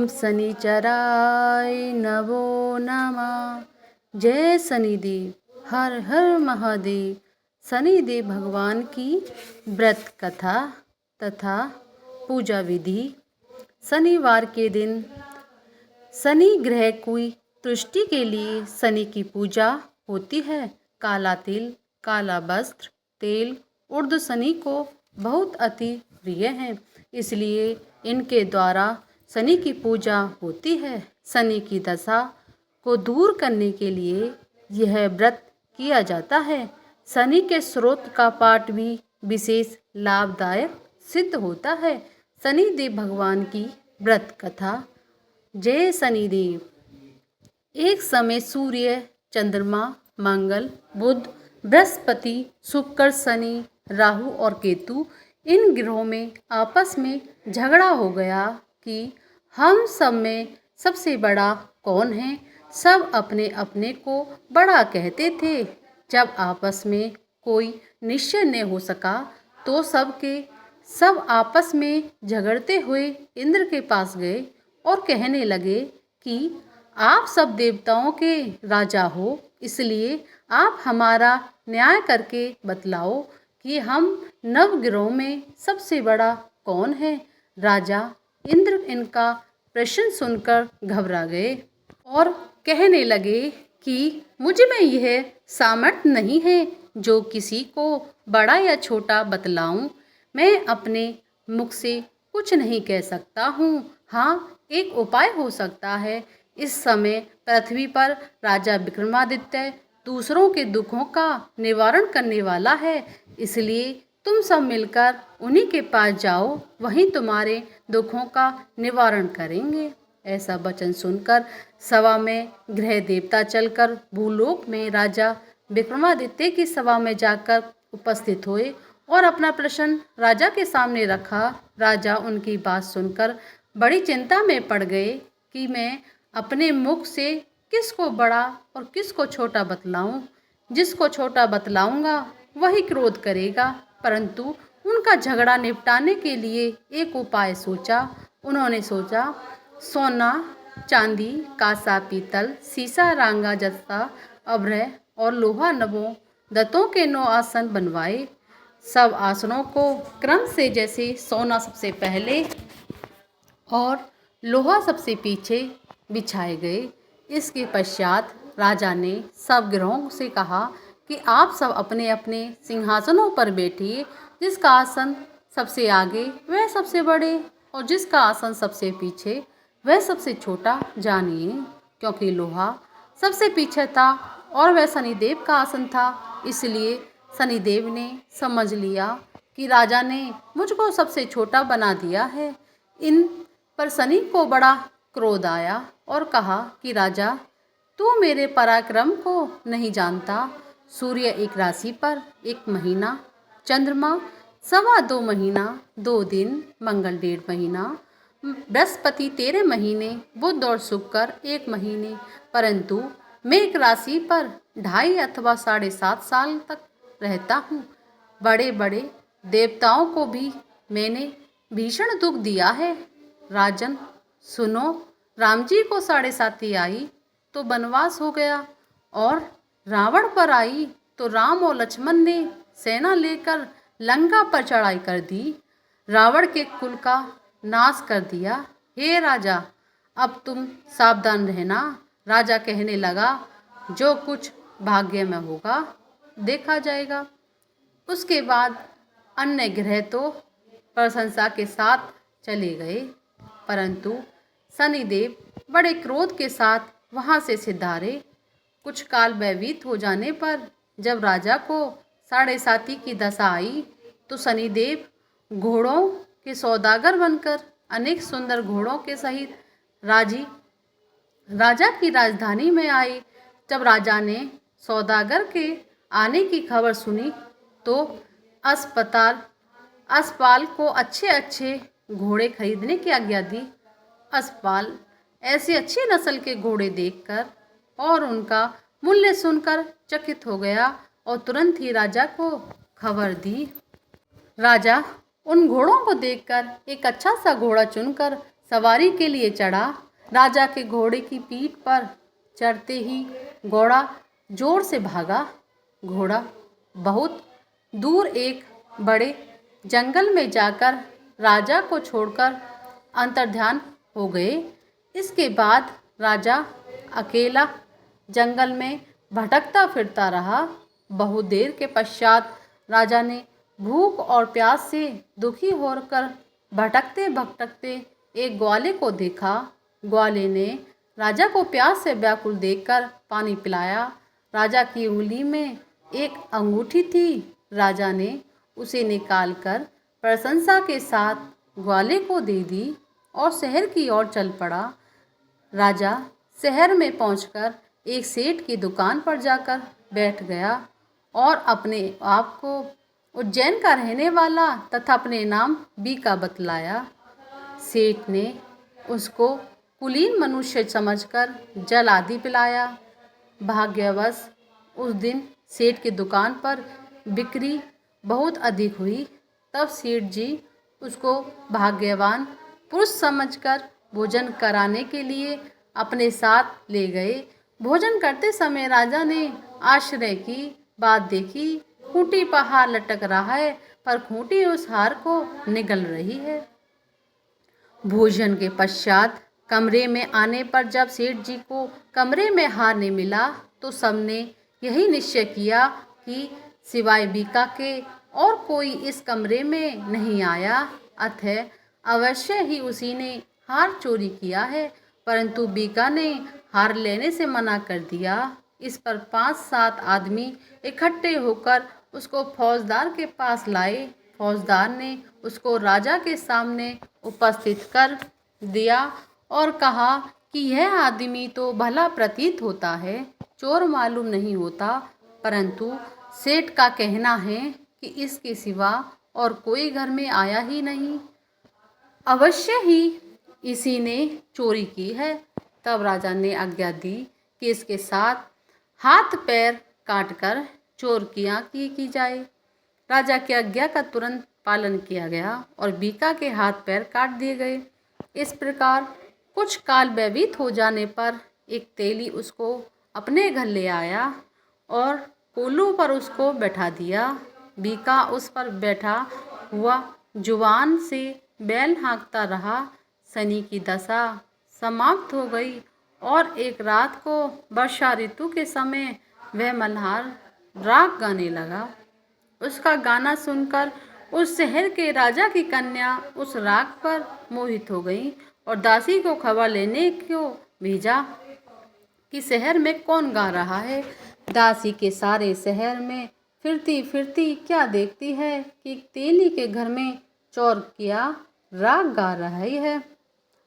ओम शनिचराय नमो नमः। जय शनिदेव, हर हर महादेव। शनिदेव भगवान की व्रत कथा तथा पूजा विधि। शनिवार के दिन शनि ग्रह की तुष्टि के लिए शनि की पूजा होती है। काला तिल, काला वस्त्र, तेल उर्द शनि को बहुत अति प्रिय हैं, इसलिए इनके द्वारा शनि की पूजा होती है। शनि की दशा को दूर करने के लिए यह व्रत किया जाता है। शनि के स्रोत का पाठ भी विशेष लाभदायक सिद्ध होता है। शनिदेव भगवान की व्रत कथा। जय शनिदेव। एक समय सूर्य, चंद्रमा, मंगल, बुध, बृहस्पति, शुक्र, शनि, राहु और केतु इन ग्रहों में आपस में झगड़ा हो गया कि हम सब में सबसे बड़ा कौन है। सब अपने अपने को बड़ा कहते थे। जब आपस में कोई निश्चय न हो सका तो सब आपस में झगड़ते हुए इंद्र के पास गए और कहने लगे कि आप सब देवताओं के राजा हो, इसलिए आप हमारा न्याय करके बतलाओ कि हम नवग्रहों में सबसे बड़ा कौन है। राजा इंद्र इनका प्रश्न सुनकर घबरा गए और कहने लगे कि मुझ में यह सामर्थ्य नहीं है जो किसी को बड़ा या छोटा बतलाऊं। मैं अपने मुख से कुछ नहीं कह सकता हूँ। हाँ, एक उपाय हो सकता है। इस समय पृथ्वी पर राजा विक्रमादित्य दूसरों के दुखों का निवारण करने वाला है, इसलिए तुम सब मिलकर उन्हीं के पास जाओ, वहीं तुम्हारे दुखों का निवारण करेंगे। ऐसा वचन सुनकर सभा में ग्रह देवता चलकर भूलोक में राजा विक्रमादित्य की सभा में जाकर उपस्थित हुए और अपना प्रश्न राजा के सामने रखा। राजा उनकी बात सुनकर बड़ी चिंता में पड़ गए कि मैं अपने मुख से किसको बड़ा और किसको छोटा बतलाऊं। जिसको छोटा बतलाऊंगा वही क्रोध करेगा, परंतु उनका झगड़ा निपटाने के लिए एक उपाय सोचा। उन्होंने सोचा, सोना, चांदी, कांसा, पीतल, सीसा, रांगा, जस्ता, अभ्रक और लोहा नवों दत्तों के 9 आसन बनवाए। सब आसनों को क्रम से जैसे सोना सबसे पहले और लोहा सबसे पीछे बिछाए गए। इसके पश्चात राजा ने सब ग्रहों से कहा कि आप सब अपने अपने सिंहासनों पर बैठिए। जिसका आसन सबसे आगे वह सबसे बड़े और जिसका आसन सबसे पीछे वह सबसे छोटा जानिए। क्योंकि लोहा सबसे पीछे था और वह शनिदेव का आसन था, इसलिए शनिदेव ने समझ लिया कि राजा ने मुझको सबसे छोटा बना दिया है। इन पर शनि को बड़ा क्रोध आया और कहा कि राजा, तू मेरे पराक्रम को नहीं जानता। सूर्य एक राशि पर 1 महीना, चंद्रमा 2.25 महीना 2 दिन, मंगल 1.5 महीना, बृहस्पति 13 महीने, बुध और शुक्र 1 महीने, परंतु मैं एक राशि पर 2.5 अथवा 7.5 साल तक रहता हूँ। बड़े बड़े देवताओं को भी मैंने भीषण दुख दिया है। राजन सुनो, राम जी को 7.5 आई तो वनवास हो गया और रावण पर आई तो राम और लक्ष्मण ने सेना लेकर लंका पर चढ़ाई कर दी, रावण के कुल का नाश कर दिया। हे राजा, अब तुम सावधान रहना। राजा कहने लगा, जो कुछ भाग्य में होगा देखा जाएगा। उसके बाद अन्य ग्रह तो प्रशंसा के साथ चले गए, परंतु शनिदेव बड़े क्रोध के साथ वहाँ से सिधारे। कुछ काल व्यतीत हो जाने पर जब राजा को 7.5 की दशा आई तो शनिदेव घोड़ों के सौदागर बनकर अनेक सुंदर घोड़ों के सहित राजा की राजधानी में आए। जब राजा ने सौदागर के आने की खबर सुनी तो अस्पाल को अच्छे अच्छे घोड़े खरीदने की आज्ञा दी। अस्पाल ऐसी अच्छी नस्ल के घोड़े देखकर और उनका मूल्य सुनकर चकित हो गया और तुरंत ही राजा को खबर दी। राजा उन घोड़ों को देखकर एक अच्छा सा घोड़ा चुनकर सवारी के लिए चढ़ा। राजा के घोड़े की पीठ पर चढ़ते ही घोड़ा जोर से भागा। घोड़ा बहुत दूर एक बड़े जंगल में जाकर राजा को छोड़कर अंतर्ध्यान हो गए। इसके बाद राजा अकेला जंगल में भटकता फिरता रहा। बहुत देर के पश्चात राजा ने भूख और प्यास से दुखी होकर भटकते भटकते एक ग्वाले को देखा। ग्वाले ने राजा को प्यास से व्याकुल देखकर पानी पिलाया। राजा की उंगली में एक अंगूठी थी। राजा ने उसे निकालकर प्रशंसा के साथ ग्वाले को दे दी और शहर की ओर चल पड़ा। राजा शहर में पहुंचकर एक सेठ की दुकान पर जाकर बैठ गया और अपने आप को उज्जैन का रहने वाला तथा अपने नाम बीका बतलाया। सेठ ने उसको कुलीन मनुष्य समझकर जल आदि पिलाया। भाग्यवश उस दिन सेठ की दुकान पर बिक्री बहुत अधिक हुई। तब सेठ जी उसको भाग्यवान पुरुष समझकर भोजन कराने के लिए अपने साथ ले गए। भोजन करते समय राजा ने आश्चर्य की बात देखी। खूंटी पर हार लटक रहा है, पर खूंटी उस हार को निगल रही है। भोजन के पश्चात कमरे में आने पर जब सेठ जी को कमरे में हार नहीं मिला तो सबने यही निश्चय किया कि सिवाय बीका के और कोई इस कमरे में नहीं आया, अतः अवश्य ही उसी ने हार चोरी किया है। परंतु बीका ने हार लेने से मना कर दिया। इस पर 5-7 आदमी इकट्ठे होकर उसको फौजदार के पास लाए। फौजदार ने उसको राजा के सामने उपस्थित कर दिया और कहा कि यह आदमी तो भला प्रतीत होता है, चोर मालूम नहीं होता, परंतु सेठ का कहना है कि इसके सिवा और कोई घर में आया ही नहीं, अवश्य ही इसी ने चोरी की है। तब राजा ने आज्ञा दी कि इसके साथ हाथ पैर काटकर चोरकियां की जाए। राजा की आज्ञा का तुरंत पालन किया गया और बीका के हाथ पैर काट दिए गए। इस प्रकार कुछ काल व्यतीत हो जाने पर एक तेली उसको अपने घर ले आया और कोल्हू पर उसको बैठा दिया। बीका उस पर बैठा हुआ जुबान से बैल हाँकता रहा। शनि की दशा समाप्त हो गई और एक रात को वर्षा ऋतु के समय वह मल्हार राग गाने लगा। उसका गाना सुनकर उस शहर के राजा की कन्या उस राग पर मोहित हो गई और दासी को खबर लेने को भेजा कि शहर में कौन गा रहा है। दासी के सारे शहर में फिरती फिरती क्या देखती है कि तेली के घर में चौरकिया राग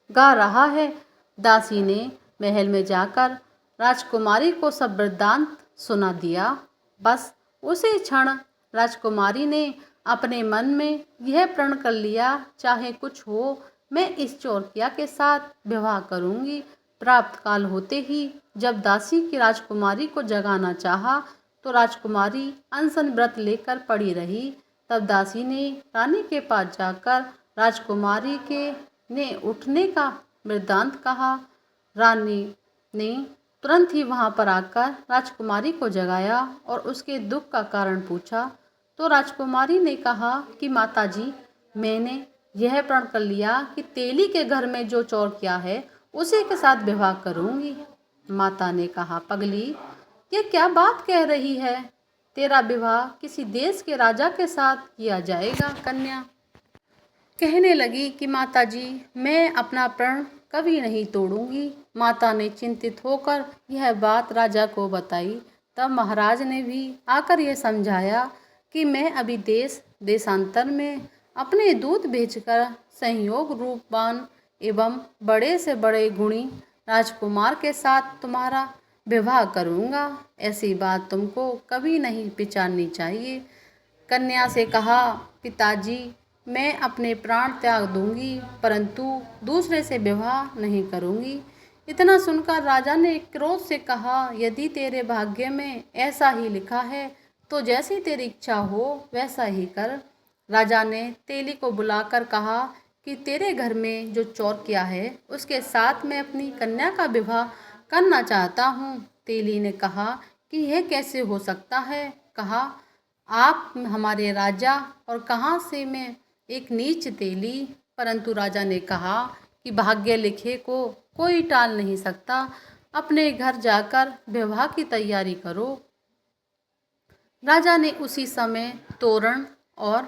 गा रहा है। दासी ने महल में जाकर राजकुमारी को सब वृत्तांत सुना दिया। बस उसी क्षण राजकुमारी ने अपने मन में यह प्रण कर लिया, चाहे कुछ हो मैं इस चौरकिया के साथ विवाह करूंगी। प्राप्त काल होते ही जब दासी की राजकुमारी को जगाना चाहा तो राजकुमारी अनशन व्रत लेकर पड़ी रही। तब दासी ने रानी के पास जाकर राजकुमारी के ने उठने का वृत्तांत कहा। रानी ने तुरंत ही वहां पर आकर राजकुमारी को जगाया और उसके दुख का कारण पूछा तो राजकुमारी ने कहा कि माताजी, मैंने यह प्रण कर लिया कि तेली के घर में जो चौरकिया है उसी के साथ विवाह करूंगी। माता ने कहा, पगली, ये क्या बात कह रही है? तेरा विवाह किसी देश के राजा के साथ किया जाएगा। कन्या कहने लगी कि माताजी, मैं अपना प्रण कभी नहीं तोड़ूंगी। माता ने चिंतित होकर यह बात राजा को बताई। तब महाराज ने भी आकर यह समझाया कि मैं अभी देशांतर में अपने दूत भेजकर संयोग रूपवान एवं बड़े से बड़े गुणी राजकुमार के साथ तुम्हारा विवाह करूंगा। ऐसी बात तुमको कभी नहीं विचारनी चाहिए। कन्या से कहा, पिताजी, मैं अपने प्राण त्याग दूंगी, परंतु दूसरे से विवाह नहीं करूंगी। इतना सुनकर राजा ने क्रोध से कहा, यदि तेरे भाग्य में ऐसा ही लिखा है तो जैसी तेरी इच्छा हो वैसा ही कर। राजा ने तेली को बुलाकर कहा कि तेरे घर में जो चौर किया है उसके साथ मैं अपनी कन्या का विवाह करना चाहता हूँ। तेली ने कहा कि यह कैसे हो सकता है। कहा, आप हमारे राजा और कहाँ से मैं एक नीच तेली। परंतु राजा ने कहा कि भाग्य लिखे को कोई टाल नहीं सकता। अपने घर जाकर विवाह की तैयारी करो। राजा ने उसी समय तोरण और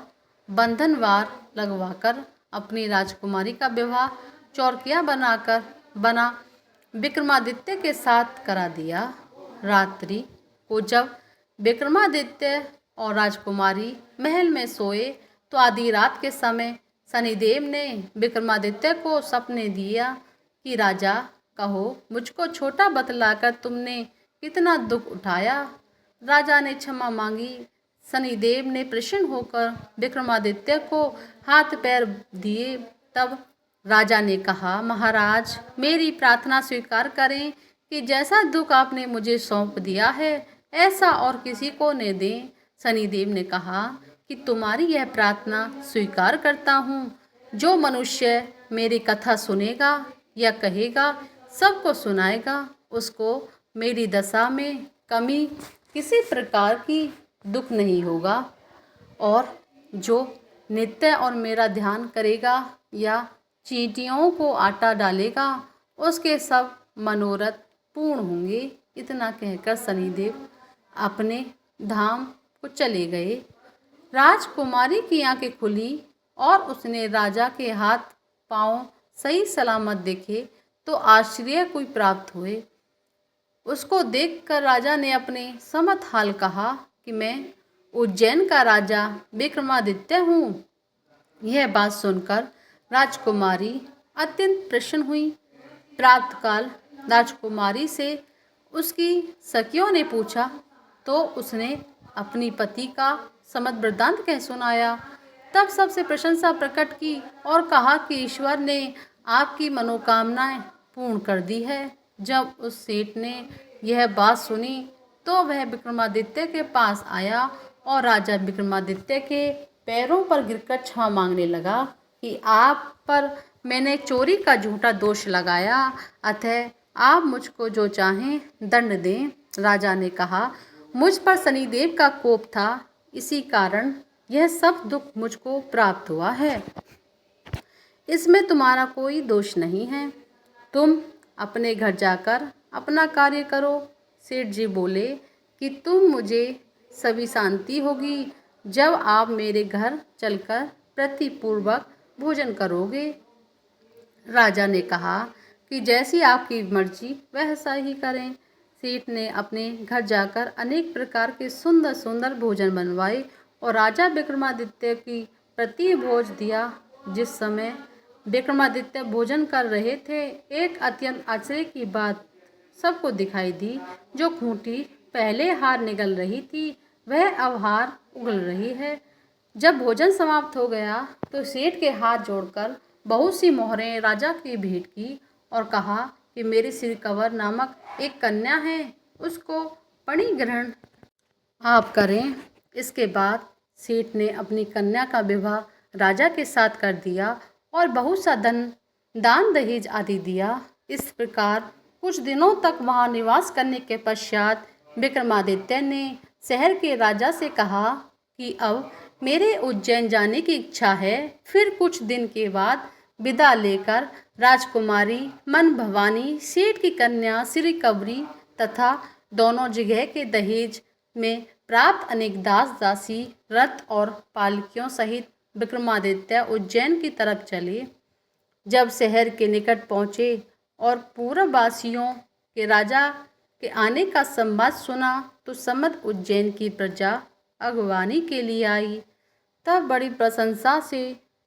बंधनवार लगवाकर अपनी राजकुमारी का विवाह चौरकिया बना विक्रमादित्य के साथ करा दिया। रात्रि को जब विक्रमादित्य और राजकुमारी महल में सोए तो आधी रात के समय शनिदेव ने विक्रमादित्य को सपने दिया कि राजा, कहो मुझको छोटा बतलाकर तुमने कितना दुख उठाया। राजा ने क्षमा मांगी। शनिदेव ने प्रसन्न होकर विक्रमादित्य को हाथ पैर दिए। तब राजा ने कहा, महाराज मेरी प्रार्थना स्वीकार करें कि जैसा दुख आपने मुझे सौंप दिया है ऐसा और किसी को न दें। शनिदेव ने कहा कि तुम्हारी यह प्रार्थना स्वीकार करता हूँ। जो मनुष्य मेरी कथा सुनेगा या कहेगा, सबको सुनाएगा, उसको मेरी दशा में कमी किसी प्रकार की दुख नहीं होगा। और जो नित्य और मेरा ध्यान करेगा या चींटियों को आटा डालेगा, उसके सब मनोरथ पूर्ण होंगे। इतना कहकर शनिदेव अपने धाम को चले गए। राजकुमारी की आंखें खुली और उसने राजा के हाथ पांव सही सलामत देखे तो आश्चर्य कोई प्राप्त हुए। उसको देखकर राजा ने अपने समत हाल कहा कि मैं उज्जैन का राजा विक्रमादित्य हूँ। यह बात सुनकर राजकुमारी अत्यंत प्रसन्न हुई। प्रातःकाल राजकुमारी से उसकी सखियों ने पूछा तो उसने अपनी पति का समत वृत्तांत कह सुनाया। तब सबसे प्रशंसा प्रकट की और कहा कि ईश्वर ने आपकी मनोकामनाएं पूर्ण कर दी है। जब उस सेठ ने यह बात सुनी तो वह विक्रमादित्य के पास आया और राजा विक्रमादित्य के पैरों पर गिरकर क्षमा मांगने लगा कि आप पर मैंने चोरी का झूठा दोष लगाया, अतः आप मुझको जो चाहें दंड दें। राजा ने कहा, मुझ पर शनिदेव का कोप था, इसी कारण यह सब दुख मुझको प्राप्त हुआ है। इसमें तुम्हारा कोई दोष नहीं है। तुम अपने घर जाकर अपना कार्य करो। सेठ जी बोले कि तुम मुझे सभी शांति होगी जब आप मेरे घर चलकर प्रीतिपूर्वक भोजन करोगे। राजा ने कहा कि जैसी आपकी मर्जी वैसा ही करें। सेठ ने अपने घर जाकर अनेक प्रकार के सुंदर सुंदर भोजन बनवाए और राजा विक्रमादित्य की प्रति भोज दिया। जिस समय विक्रमादित्य भोजन कर रहे थे, एक अत्यंत आश्चर्य की बात सबको दिखाई दी। जो खूंटी पहले हार निगल रही थी वह अब हार उगल रही है। जब भोजन समाप्त हो गया तो सेठ के हाथ जोड़कर बहुत सी मोहरें राजा की भेंट की और कहा कि मेरी श्री कंवर नामक एक कन्या है, उसको परिग्रहण आप करें। इसके बाद सेठ ने अपनी कन्या का विवाह राजा के साथ कर दिया और बहुत सा धन दान दहेज आदि दिया। इस प्रकार कुछ दिनों तक वहाँ निवास करने के पश्चात विक्रमादित्य ने शहर के राजा से कहा कि अब मेरे उज्जैन जाने की इच्छा है। फिर कुछ दिन के बाद विदा लेकर राजकुमारी मन भवानी, सेठ की कन्या श्री कंवरी तथा दोनों जगह के दहेज में प्राप्त अनेक दास दासी, रथ और पालकियों सहित विक्रमादित्य उज्जैन की तरफ चले। जब शहर के निकट पहुँचे और पूर्ववासियों के राजा के आने का संवाद सुना तो समस्त उज्जैन की प्रजा अगवानी के लिए आई। तब बड़ी प्रशंसा से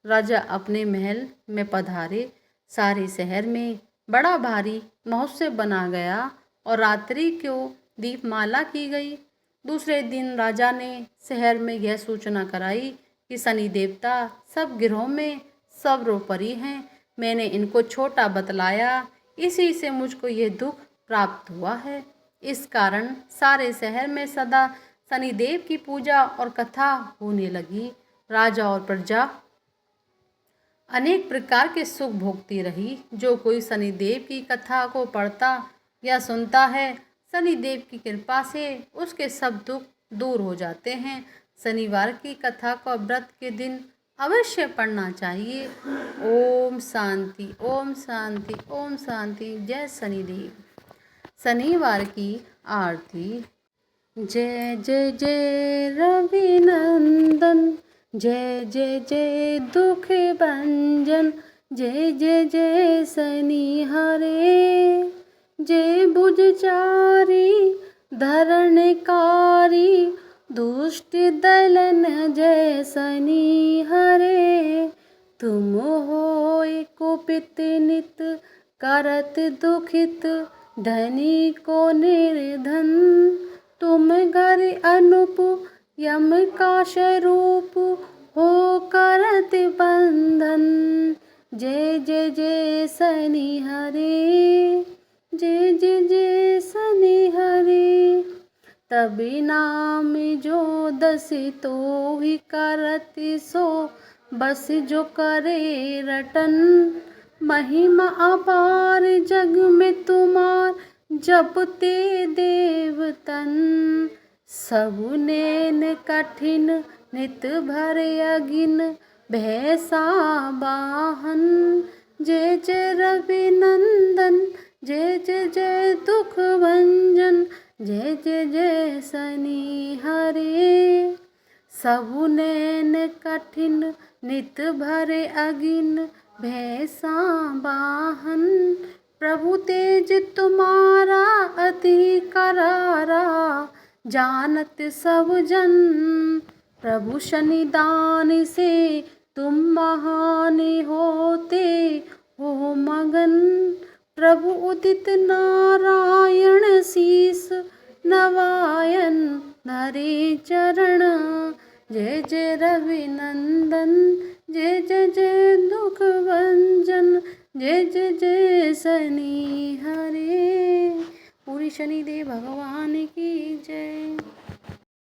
राजा अपने महल में पधारे। सारे शहर में बड़ा भारी महोत्सव बना गया और रात्रि को दीपमाला की गई। दूसरे दिन राजा ने शहर में यह सूचना कराई कि शनि देवता सब गिरोह में सर्वोपरि हैं। मैंने इनको छोटा बतलाया, इसी से मुझको ये दुख प्राप्त हुआ है। इस कारण सारे शहर में सदा शनिदेव की पूजा और कथा होने लगी। राजा और प्रजा अनेक प्रकार के सुख भोगती रही। जो कोई शनिदेव की कथा को पढ़ता या सुनता है, शनिदेव की कृपा से उसके सब दुख दूर हो जाते हैं। शनिवार की कथा को व्रत के दिन अवश्य पढ़ना चाहिए। ओम शांति, ओम शांति, ओम शांति। जय शनिदेव। शनिवार की आरती। जय जय जय रवि नंदन, जय जय जय दुख भंजन, जय जय जय शनि हरे। जय भुजचारी धरणकारी, दुष्ट दलन जय शनि हरे। तुम होय कुपित नित, करत दुखित धनी को निर्धन। तुम घर अनुप यम का स्वरूप, हो करत बंधन। जय जय जय शनि हरे, जय जय जय शनि हरे। तभी नाम जो दस तो ही करत सो, बस जो करे रटन। महिमा अपार जग में तुम्हार, जपते देवतन। सब नैन कठिन नित भरे अगिन, भैसा वाहन। जय जय रवि नंदन, जय जय जय दुख भंजन, जय जय जय शनि हरे। सब नैन कठिन नित भरे अगिन, भैसा वाहन। प्रभु तेज तुम्हारा अति करारा, जानत सब जन। प्रभु शनिदान से तुम महान होते हो मगन। प्रभु उदित नारायण शीस नवायन, धरे चरण। जय जय रवि नंदन, जय जय जय दुख भंजन, जय जय जय शनि हरे। पूरी शनिदेव भगवान की जय।